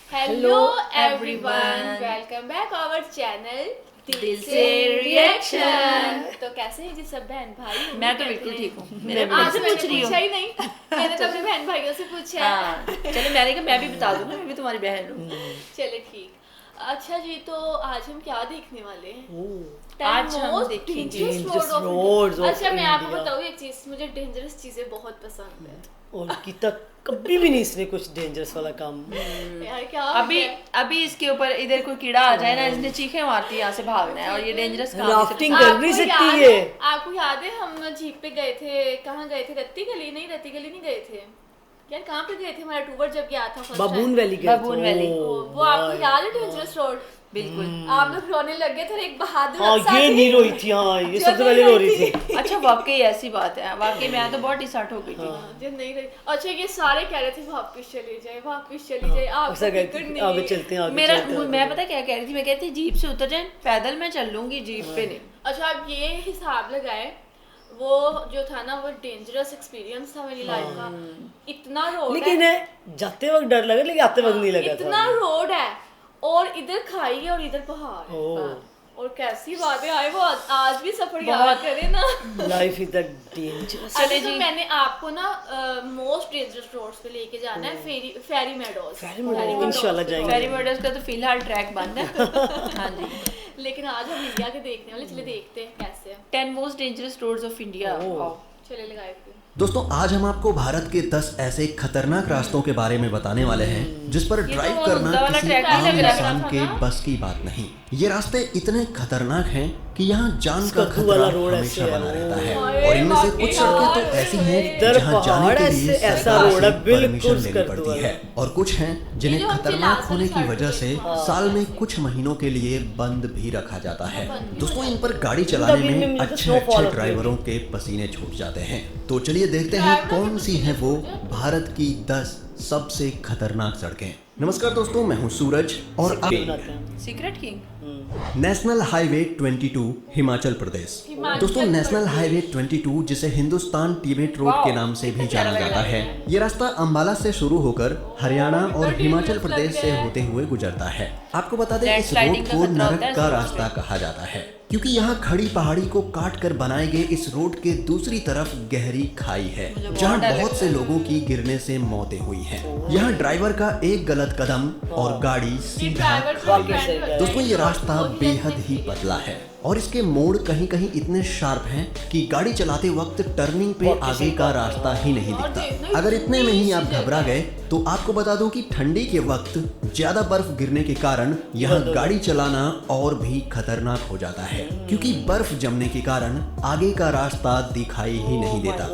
Hello everyone, welcome back our channel Dil Se reaction. तो कैसे हैं जी सब बहन भाई? मैं तो बिल्कुल ठीक हूँ। आज मैंने पूछा ही नहीं, मैंने तो अपने बहन भाइयों से पूछा है। चलो मैंने कहा मैं भी बता दूँ ना, मैं भी तुम्हारी बहन हूँ। चले ठीक। अच्छा जी, तो आज हम क्या देखने वाले हैं? आज हम देखेंगे Dangerous Roads of अच्छा मैं आपको बताऊँ एक चीज, मुझे डेंजरस चीजें बहुत पसंद है। और कितना कभी भी नहीं इसने कुछ डेंजरस वाला काम। यार क्या अभी इसके ऊपर इधर कोई कीड़ा आ जाए ना, इसने चीखें मारती है यहाँ से भागना है, और ये डेंजरस काम राफ्टिंग कर भी सकती है। आपको याद है हम जीप पे गए थे, कहाँ गए थे? रत्ती गली नहीं गए थे यार, कहाँ पे गए थे? हमारा टूर जब गया था बाबून वैली बाबून वैली, वो आपको याद है? Dangerous road. बिल्कुल आप लोग रोने लगे थे, एक बहादुर ये नहीं रोई थी। हाँ ये सबसे पहले रो रही थी। अच्छा वाकई ऐसी बात है, वाकई मैं तो बहुत डिसर्ट हो गई थी जो नहीं रही। अच्छा ये सारे कह रहे थे वापस चली जाए आप आगे चलते हैं। मैं पता क्या कह रही थी, मैं कहती जीप से उतर जाए, पैदल मैं चल लूंगी, जीप पे नहीं। अच्छा आप ये हिसाब लगाए, वो जो था ना वो डेंजरस एक्सपीरियंस था मेरी लाइफ का। इतना रोड लेकिन जाते वक्त डर लगा, लेकिन आते वक्त नहीं लगा। इतना रोड है और इधर खाई है और इधर पहाड़ है, और कैसी बातें आए वो आज भी सफर याद करे ना। Life is the dangerous. चले जी, मैंने आपको ना मोस्ट डेंजरस रोड्स पे लेके जाना है, फेरी मेडोज। इंशाल्लाह जाएंगे। फेरी मेडोज का तो फिलहाल ट्रैक बंद है। हाँ जी, लेकिन आज हम इंडिया के देखने वाले, चले देखते हैं कैसे है। 10 most dangerous roads of India. चले लगाए दोस्तों, आज हम आपको भारत के 10 ऐसे खतरनाक रास्तों के बारे में बताने वाले हैं जिस पर ड्राइव करना किसी आम इंसान के बस की बात नहीं। ये रास्ते इतने खतरनाक हैं कि यहाँ जान का खतरा हमेशा बना रहता है, और इनमें से कुछ सड़कें तो ऐसी हैं जहाँ जाने के लिए सरकार से परमिशन लेनी पड़ती है, और कुछ हैं जिन्हें खतरनाक होने की वजह से साल में कुछ महीनों के लिए बंद भी रखा जाता है। दोस्तों, इन पर गाड़ी चलाने में अच्छे ड्राइवरों के पसीने छूट जाते हैं। तो चलिए देखते हैं कौन सी है वो भारत की 10 सबसे खतरनाक सड़कें। नमस्कार दोस्तों, मैं हूं सूरज और secret king. National highway 22 Himachal Pradesh. दोस्तों, नेशनल हाईवे 22 जिसे हिंदुस्तान तिब्बत रोड के नाम से भी जाना जाता है, ये रास्ता अंबाला से शुरू होकर हरियाणा और हिमाचल प्रदेश से होते हुए गुजरता है। आपको बता दें, इस रोड को नरक का रास्ता कहा जाता है क्योंकि यहाँ खड़ी पहाड़ी को काट कर बनाए गए इस रोड के दूसरी तरफ गहरी खाई है जहाँ बहुत से लोगों की गिरने से मौतें हुई हैं। यहाँ ड्राइवर का एक गलत कदम और गाड़ी सीधा खाई है। दोस्तों, ये रास्ता बेहद ही पतला है और इसके मोड़ कहीं कहीं इतने शार्प हैं कि गाड़ी चलाते वक्त टर्निंग पे आगे का रास्ता ही नहीं दिखता। अगर इतने में ही आप घबरा गए तो आपको बता दूं कि ठंडी के वक्त ज्यादा बर्फ गिरने के कारण यहाँ गाड़ी चलाना और भी खतरनाक हो जाता है क्योंकि बर्फ जमने के कारण आगे का रास्ता दिखाई ही नहीं देता।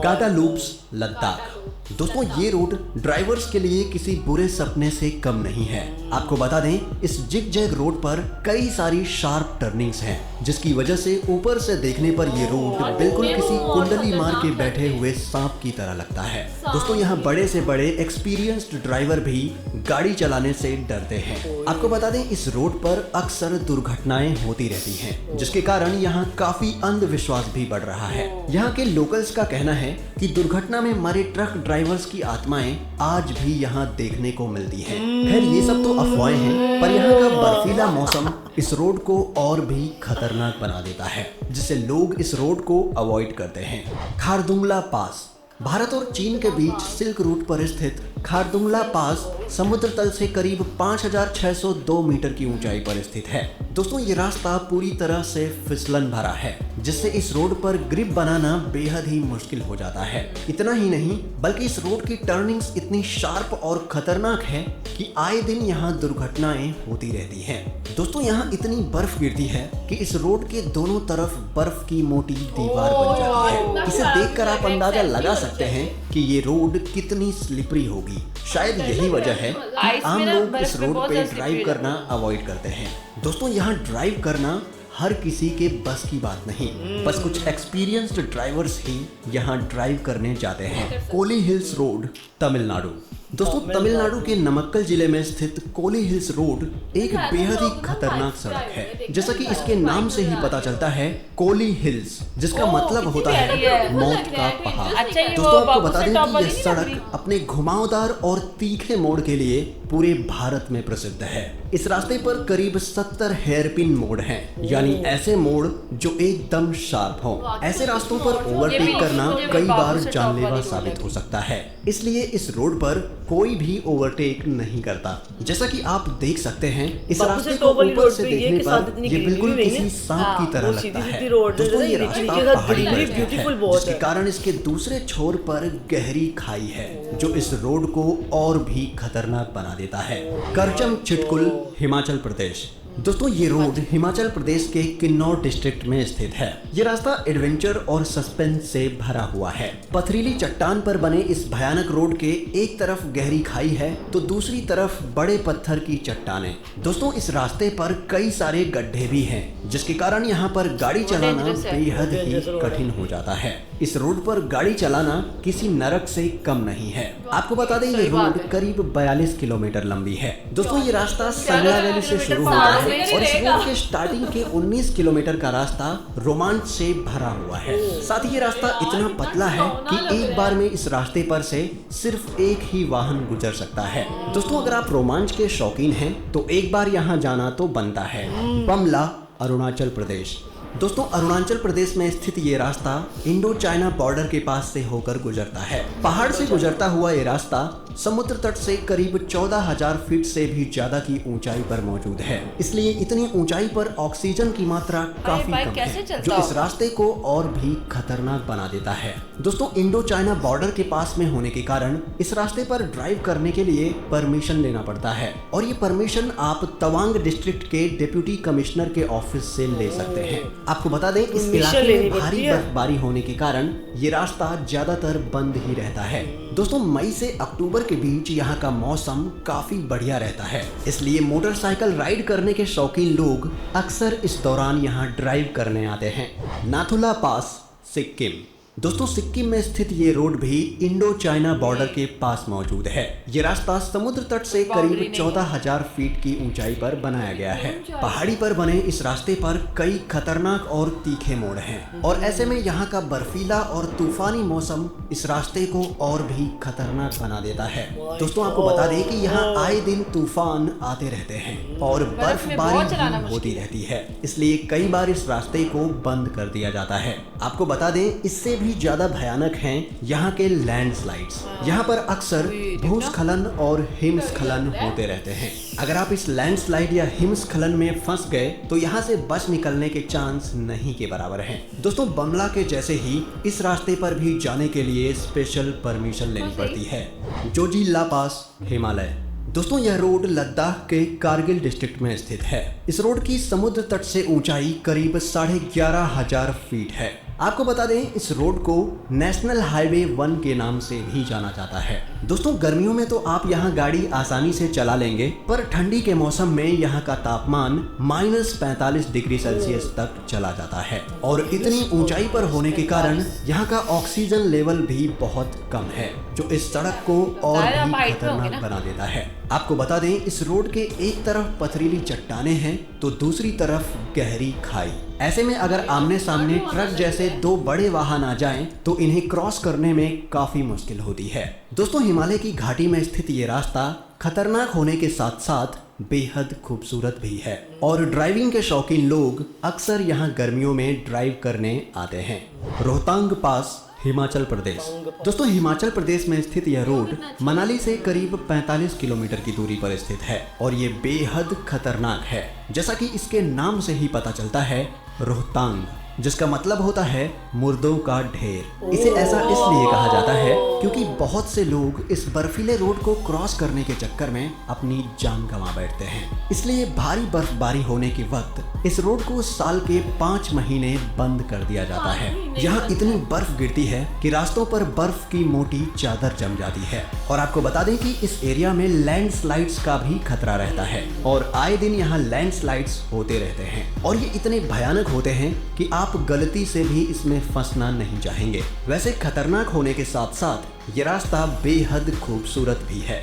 गाटालूप्स, लद्दाख। दोस्तों, ये रोड ड्राइवर्स के लिए किसी बुरे सपने से कम नहीं है। आपको बता दें, इस जिग-जैग रोड पर कई सारी शार्प टर्निंग्स हैं जिसकी वजह से ऊपर से देखने पर ये रोड बिल्कुल किसी कुंडली मार के बैठे हुए सांप की तरह लगता है। दोस्तों, यहाँ बड़े से बड़े एक्सपीरियंस्ड ड्राइवर भी गाड़ी चलाने से डरते हैं। आपको बता दें, इस रोड पर अक्सर दुर्घटनाएं होती रहती हैं जिसके कारण यहाँ काफी अंधविश्वास भी बढ़ रहा है। यहाँ के लोकल्स का कहना है कि दुर्घटना में मरे ट्रक ड्राइवर्स की आत्माएं आज भी यहाँ देखने को मिलती हैं। खैर, ये सब तो अफवाहें हैं, पर यहाँ का बर्फीला मौसम इस रोड को और भी खतरनाक बना देता है जिससे लोग इस रोड को अवॉइड करते हैं। खारदुंगला पास। भारत और चीन के बीच सिल्क रूट पर स्थित खारदुंगला पास समुद्र तल से करीब 5602 मीटर की ऊंचाई पर स्थित है। दोस्तों, ये रास्ता पूरी तरह से फिसलन भरा है जिससे इस रोड पर ग्रिप बनाना बेहद ही मुश्किल हो जाता है। इतना ही नहीं बल्कि इस रोड की टर्निंग्स इतनी शार्प और खतरनाक है कि आए दिन यहाँ दुर्घटनाएं होती रहती हैं। दोस्तों, यहाँ इतनी बर्फ गिरती है कि इस रोड के दोनों तरफ बर्फ की मोटी दीवार बन जाती है। इसे देखकर आप अंदाजा लगा सकते हैं कि ये रोड कितनी स्लिपरी होगी। शायद यही वजह है कि आम लोग इस रोड पे ड्राइव करना अवॉइड करते हैं। दोस्तों, यहाँ ड्राइव करना हर किसी के बस की बात नहीं, बस कुछ एक्सपीरियंस्ड ड्राइवर्स ही यहाँ ड्राइव करने जाते हैं। Kolli hills road Tamil Nadu. दोस्तों तमिलनाडु के नमक्कल जिले में स्थित कोली हिल्स रोड एक बेहद ही खतरनाक सड़क है। जैसा कि इसके नाम से ही पता चलता है, कोली हिल्स, जिसका मतलब होता है मौत का पहाड़। दोस्तों आपको बता दें कि यह सड़क अपने घुमावदार और तीखे मोड़ के लिए पूरे भारत में प्रसिद्ध है। इस रास्ते पर करीब 70 हेयरपिन मोड़ हैं, यानी ऐसे मोड़ जो एकदम शार्प हो। ऐसे रास्तों पर ओवरटेक करना कई बार जानलेवा साबित हो सकता है, इसलिए इस रोड पर कोई भी ओवरटेक नहीं करता। जैसा कि आप देख सकते हैं, इस रास्ते को ऊपर से देखने पर ये बिल्कुल किसी सांप की तरह लगता है। दोस्तों ये रास्ता पहाड़ी पर स्थित है, जिसके कारण इसके दूसरे छोर पर गहरी खाई है, जो इस रोड को और भी खतरनाक बना देता है। करचम चिटकुल, हिमाचल प्रदेश। दोस्तों ये रोड हिमाचल प्रदेश के किन्नौर डिस्ट्रिक्ट में स्थित है। ये रास्ता एडवेंचर और सस्पेंस से भरा हुआ है। पथरीली चट्टान पर बने इस भयानक रोड के एक तरफ गहरी खाई है तो दूसरी तरफ बड़े पत्थर की चट्टानें। दोस्तों इस रास्ते पर कई सारे गड्ढे भी हैं, जिसके कारण यहाँ पर गाड़ी चलाना बेहद ही कठिन हो जाता है। इस रोड पर गाड़ी चलाना किसी नरक से कम नहीं है। आपको बता दें ये रोड करीब 42 किलोमीटर लंबी है। दोस्तों ये रास्ता सांगला वैली से शुरू होता है और इस रोड के स्टार्टिंग के 19 किलोमीटर का रास्ता रोमांच से भरा हुआ है। साथ ही ये रास्ता इतना पतला है कि एक बार में इस रास्ते पर से सिर्फ एक ही वाहन गुजर सकता है। दोस्तों अगर आप रोमांच के शौकीन हैं तो एक बार यहाँ जाना तो बनता है। बमला, अरुणाचल प्रदेश। दोस्तों अरुणाचल प्रदेश में स्थित ये रास्ता इंडो चाइना बॉर्डर के पास से होकर गुजरता है। पहाड़ से गुजरता हुआ ये रास्ता समुद्र तट से करीब 14,000 फीट से भी ज्यादा की ऊंचाई पर मौजूद है, इसलिए इतनी ऊंचाई पर ऑक्सीजन की मात्रा काफी कम है, जो इस रास्ते को और भी खतरनाक बना देता है। दोस्तों इंडो चाइना बॉर्डर के पास में होने के कारण इस रास्ते पर ड्राइव करने के लिए परमिशन लेना पड़ता है, और ये परमिशन आप तवांग डिस्ट्रिक्ट के डिप्यूटी कमिश्नर के ऑफिस से ले सकते हैं। आपको बता दें इस इलाके में भारी बर्फबारी होने के कारण ये रास्ता ज्यादातर बंद ही रहता है। दोस्तों मई से अक्टूबर के बीच यहाँ का मौसम काफी बढ़िया रहता है, इसलिए मोटरसाइकिल राइड करने के शौकीन लोग अक्सर इस दौरान यहाँ ड्राइव करने आते हैं। नाथुला पास, सिक्किम। दोस्तों सिक्किम में स्थित ये रोड भी इंडो चाइना बॉर्डर के पास मौजूद है। ये रास्ता समुद्र तट से करीब 14,000 फीट की ऊंचाई पर बनाया गया है। पहाड़ी पर बने इस रास्ते पर कई खतरनाक और तीखे मोड़ हैं, और ऐसे में यहाँ का बर्फीला और तूफानी मौसम इस रास्ते को और भी खतरनाक बना देता है। दोस्तों आपको बता दें कि यहाँ आए दिन तूफान आते रहते हैं और बर्फबारी होती रहती है, इसलिए कई बार इस रास्ते को बंद कर दिया जाता है। आपको बता दें इससे भी ज्यादा भयानक हैं यहाँ के लैंडस्लाइड्स। यहाँ पर अक्सर भूस्खलन और हिमस्खलन होते रहते हैं। अगर आप इस लैंडस्लाइड या हिमस्खलन में फंस गए तो यहाँ से बच निकलने के चांस नहीं के बराबर हैं। दोस्तों बमला के जैसे ही इस रास्ते पर भी जाने के लिए स्पेशल परमिशन लेनी पड़ती है। जोजिला पास, हिमालय। दोस्तों यह रोड लद्दाख के कारगिल डिस्ट्रिक्ट में स्थित है। इस रोड की समुद्र तट से ऊंचाई करीब 11,500 फीट है। आपको बता दें इस रोड को नेशनल हाईवे 1 के नाम से भी जाना जाता है। दोस्तों गर्मियों में तो आप यहाँ गाड़ी आसानी से चला लेंगे, पर ठंडी के मौसम में यहाँ का तापमान -45 डिग्री सेल्सियस तक चला जाता है, और इतनी ऊंचाई पर होने के कारण यहाँ का ऑक्सीजन लेवल भी बहुत कम है, जो इस सड़क को और भी खतरनाक बना देता है। आपको बता दें इस रोड के एक तरफ पथरीली चट्टानें हैं तो दूसरी तरफ गहरी खाई। ऐसे में अगर आमने सामने ट्रक जैसे दो बड़े वाहन आ जाएं तो इन्हें क्रॉस करने में काफी मुश्किल होती है। दोस्तों हिमालय की घाटी में स्थित ये रास्ता खतरनाक होने के साथ साथ बेहद खूबसूरत भी है, और ड्राइविंग के शौकीन लोग अक्सर यहाँ गर्मियों में ड्राइव करने आते हैं। रोहतांग पास, हिमाचल प्रदेश। दोस्तों हिमाचल प्रदेश में स्थित यह रोड मनाली से करीब 45 किलोमीटर की दूरी पर स्थित है, और ये बेहद खतरनाक है। जैसा कि इसके नाम से ही पता चलता है, रोहतांग जिसका मतलब होता है मुर्दों का ढेर। इसे ऐसा इसलिए कहा जाता है क्योंकि बहुत से लोग इस बर्फीले रोड को क्रॉस करने के चक्कर में अपनी जान गंवा बैठते हैं। इसलिए भारी बर्फबारी होने के वक्त इस रोड को साल के 5 महीने बंद कर दिया जाता है। यहाँ इतनी बर्फ गिरती है कि रास्तों पर बर्फ की मोटी चादर जम जाती है। और आपको बता दें कि इस एरिया में लैंडस्लाइड्स का भी खतरा रहता है, और आए दिन यहाँ लैंडस्लाइड्स होते रहते हैं, और ये इतने भयानक होते हैं कि आप आप गलती से भी इसमें फंसना नहीं चाहेंगे। वैसे खतरनाक होने के साथ साथ ये रास्ता बेहद खूबसूरत भी है।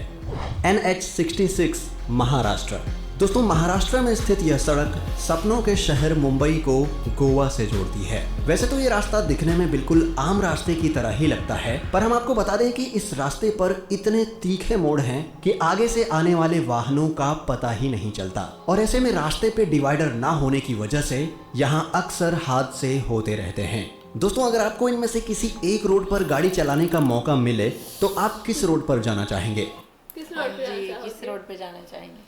NH66 महाराष्ट्र। दोस्तों, महाराष्ट्र में स्थित यह सड़क सपनों के शहर मुंबई को गोवा से जोड़ती है। वैसे तो ये रास्ता दिखने में बिल्कुल आम रास्ते की तरह ही लगता है, पर हम आपको बता दें कि इस रास्ते पर इतने तीखे मोड़ हैं कि आगे से आने वाले वाहनों का पता ही नहीं चलता। और ऐसे में रास्ते पे डिवाइडर ना होने की वजह से यहाँ अक्सर हादसे होते रहते हैं। दोस्तों, अगर आपको इनमें से किसी एक रोड पर गाड़ी चलाने का मौका मिले तो आप किस रोड पर जाना चाहेंगे? किस रोड पे जी, जाना किस रोड पे जाना चाहेंगे?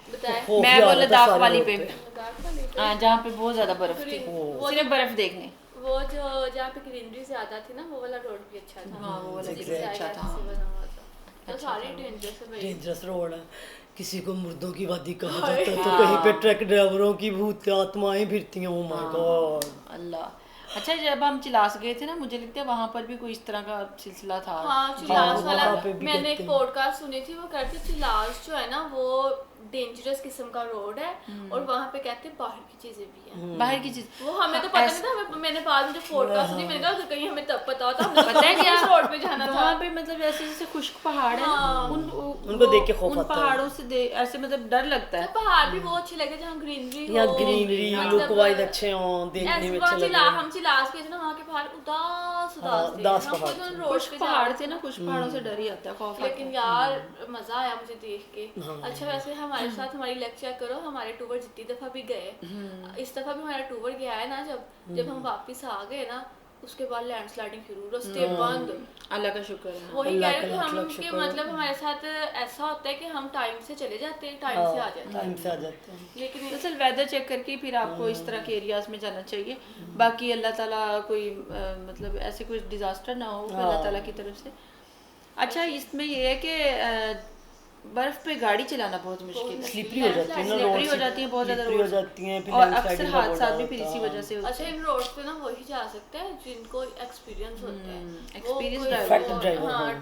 बताएं। मैं वो लद्दाख वाली पे, लद्दाख वाली पे? हाँ, जहाँ पे बहुत ज्यादा बर्फ थी, सिर्फ बर्फ देखने। वो जो जहाँ पे ग्रीनरी ज्यादा थी ना, वो वाला रोड भी अच्छा था। हाँ, वो वाला जिससे भी अच्छा आगे था। से बना हुआ था। तो सारी डेंजरस है भाई। डेंजरस रोड है। किसी को मुर्दों की वादी कहा जाता है, तो कहीं पे ट्रक ड्राइवरों की भूत आत्माएं फिरती हैं। Oh my god. अल्लाह। अच्छा, जब हम चिलास गए थे ना, मुझे लगता है वहाँ पर भी कोई इस तरह का सिलसिला था। हाँ, चिलास वाला वहाँ पे भी मैंने एक कहते हैं। पॉडकास्ट सुनी थी, वो कहते चिलास जो है ना वो डेंजरस किस्म का रोड है और वहाँ पे कहते हैं बाहर की चीजें भी हैं। बाहर की चीज, वो हमें तो पता नहीं था, मैंने बाद में जो पॉडकास्ट सुनी मैंने कहा कि कहीं हमें तब पता होता, हमने पता है क्या, इस रोड पे जाना था। वहाँ पे मतलब ऐसे जैसे खुश्क पहाड़ है ना, उनको देख के खौफ उन आता है। पहाड़ों से ऐसे मतलब डर लगता है। तो पहाड़ भी बहुत अच्छे लगे जहाँ ग्रीनरी यहाँ ग्रीनरी लुक वाइज अच्छे हों, देखने में अच्छे लगे। हम चिलास गए थे ना, वहाँ के पहाड़ उदास उदास थे। उदास हम पहाड़ खुद उन थे। रोड कुछ पे पहाड़ जा थे ना, कुछ पहाड़ों से डर ही आता है, खौफ आता लेकिन यार मजा आया मुझे देख के। अच्छा, वैसे हमारे साथ हमारी लेक्चर करो, हमारे टूर जितनी दफा भी गए, इस दफा भी हमारा टूर गया है ना, जब हम वापस आ गए ना, उसके बाद लैंडस्लाइडिंग शुरू, रास्ते बंद। है। अल्लाह का शुक्र है। वही अल्लाह कह रहे का कि लाख हम शुक्र के है। मतलब हमारे साथ ऐसा होता है कि हम टाइम से चले जाते हैं, टाइम से आ जाते हैं, टाइम से आ जाते हैं। लेकिन दरअसल वेदर चेक करके फिर आपको इस तरह के एरियाज में जाना चाहिए। बाकी अल्लाह ताला कोई मतलब ऐसे कोई डिजास्टर ना हो अल्लाह ताला की तरफ से। अच्छा, इसमें ये है कि बर्फ पे गाड़ी चलाना बहुत मुश्किल है, स्लिपरी हो जाती है ना, स्लिपरी हो जाती है बहुत ज्यादा स्लिपरी हो रोड, जाती हैं, फिर और लैंडस्लाइडिंग अक्सर का हादसा बड़ा भी फिर होता इसी है। वजह से होते अच्छा, इन रोड्स पे ना वही जा सकते हैं जिनको एक्सपीरियंस होता है। experience driver driver, हाँ,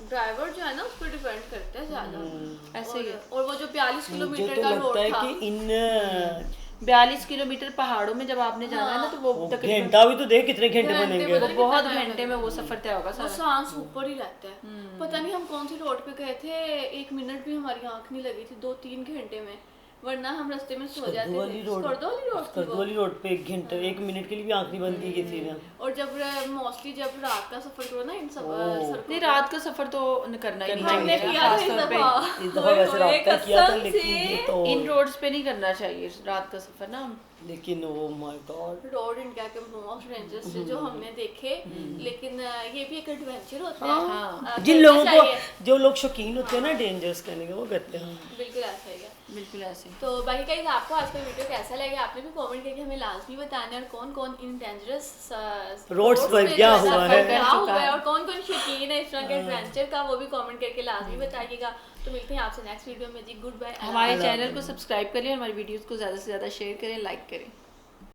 ड्राइवर जो है ना उस पर डिपेंड करता है ज्यादा। ऐसे ही है। और वो जो 42 मुझे किलोमीटर तो का रोड लगता है था, कि इन 42 किलोमीटर पहाड़ों में जब आपने जाना है ना, तो वो तकरीबन घंटा भी तो देख कितने घंटे घंटे बनेंगे। बदल- वो बहुत घंटे में वो सफर तय होगा वो सारा। सांस ऊपर ही रहता है। पता नहीं हम कौन सी रोड पे गए थे, 1 मिनट भी हमारी आंख नहीं लगी थी 2-3 घंटे में, वरना हम रास्ते में सो जाते थे। स्कर्दू वाली रोड पे 1 घंटा 1 मिनट के लिए भी आंख नहीं बंद की किसी ने। और जब मोस्टली जब रात का सफर करो ना इन सब सड़कों नहीं, रात का सफर तो करना ही नहीं हमने चाहिए, किया था खास इस तौर पे दफा। इस दफा वैसे रात का किया था, कसम लेकिन से। ये तो इन रोड्स पे नहीं करना चाहिए रात का सफर ना। लेकिन oh my God, road India के मोस्ट डेंजरस से जो हमने देखे, लेकिन ये भी एक एडवेंचर होता हाँ। है। जिन करना लोगों को चाहिए। जो लोग शौकीन होते हैं ना डेंजरस करने के, वो करते हैं। बिल्कुल ऐसा ही है। बिल्कुल ऐसे। तो बाकी गाइस, आपको आज का वीडियो कैसा लगा आपने भी कमेंट करके हमें लाजमी बताना है, और कौन कौन इन डेंजरस रोड्स पर क्या हुआ है, और कौन कौन शौकीन है इस तरह के एडवेंचर का, वो भी कमेंट करके लाजमी बताइएगा। तो मिलते हैं आपसे नेक्स्ट वीडियो में जी, गुड बाय। हमारे चैनल को सब्सक्राइब करें, हमारी वीडियोस को ज़्यादा से ज़्यादा शेयर करें, लाइक करें।